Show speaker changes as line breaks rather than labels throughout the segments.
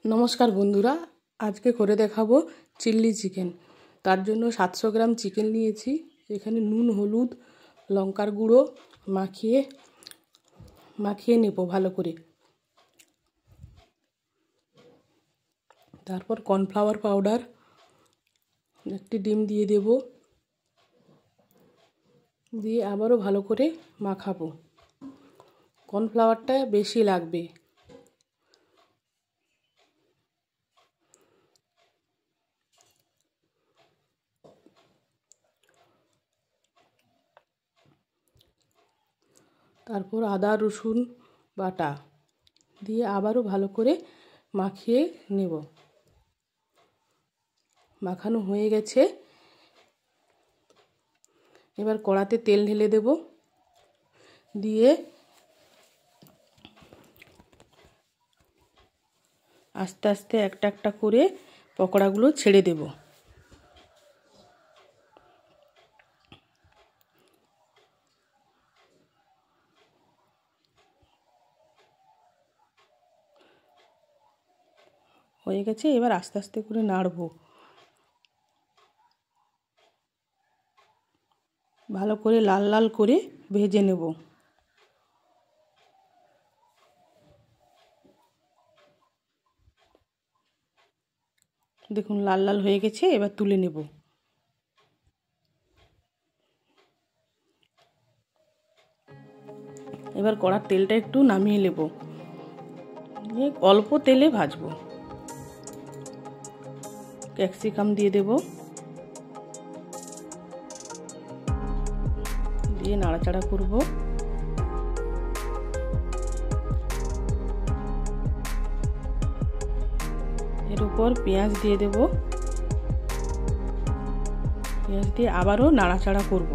নমস্কার বন্ধুরা, আজকে করে দেখাবো চিল্লি চিকেন। তার জন্য 700 গ্রাম চিকেন নিয়েছি। এখানে নুন, হলুদ, লঙ্কার গুঁড়ো মাখিয়ে নেব ভালো করে। তারপর কর্নফ্লাওয়ার পাউডার, একটি ডিম দিয়ে দেব, দিয়ে আবারও ভালো করে মাখাবো। কর্নফ্লাওয়ারটা বেশি লাগবে। তারপর আদা রসুন বাটা দিয়ে আবারও ভালো করে মাখিয়ে নেব। মাখানো হয়ে গেছে। এবার কড়াতে তেল ঢেলে দেব, দিয়ে আস্তে আস্তে একটা একটা করে পকোড়াগুলো ছেড়ে দেব। হয়ে গেছে। এবার আস্তে আস্তে করে নাড়বো, ভালো করে লাল লাল করে ভেজে নেব। দেখুন লাল লাল হয়ে গেছে। এবার তুলে নেব। এবার কড়ার তেলটা একটু নামিয়ে নেব, অল্প তেলে ভাজবো। ক্যাপসিকাম দিয়ে দেব, দিয়ে নাড়াচাড়া করব। এর উপর পেঁয়াজ দিয়ে দেব, পেঁয়াজ দিয়ে আবারও নাড়াচাড়া করব।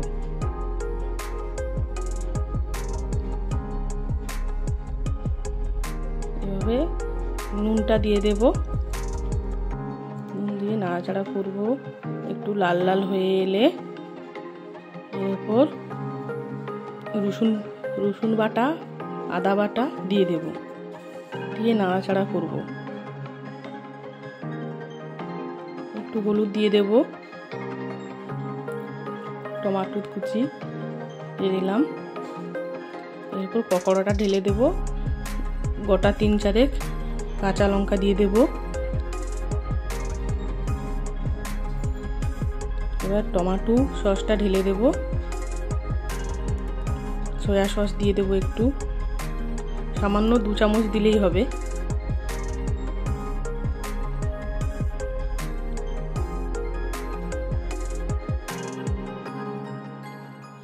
এভাবে নুনটা দিয়ে দেব, নুন দিয়ে নাড়াচাড়া করব। একটু লাল লাল হয়ে এলে এরপর রসুন বাটা, আদা বাটা দিয়ে দেব, দিয়ে নাড়াচাড়া করব। একটু হলুদ দিয়ে দেব, টমেটো কুচি দিয়ে দিলাম। এরপর পকোড়াটা ঢেলে দেব, গোটা 3-4 কাঁচা লঙ্কা দিয়ে দেব। এবার টমেটো সসটা ঢেলে দেব, সয়া সস দিয়ে দেব একটু, সামান্য 2 চামচ দিলেই হবে।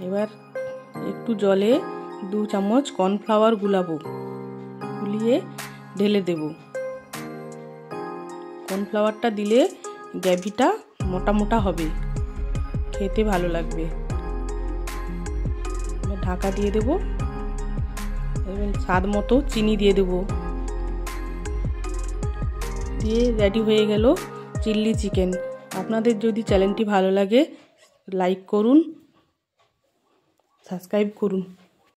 এবার একটু জলে 2 চামচ কর্নফ্লাওয়ার গুলিয়ে ঢেলে দেব। কর্নফ্লাওয়ারটা দিলে গ্রেভিটা মোটা মোটা হবে, খেতে ভালো লাগবে। ঢাকা দিয়ে দেব। এবার স্বাদ মতো চিনি দিয়ে দেব, দিয়ে রেডি হয়ে গেল চিল্লি চিকেন। আপনাদের যদি চ্যানেলটি ভালো লাগে লাইক করুন, সাবস্ক্রাইব করুন।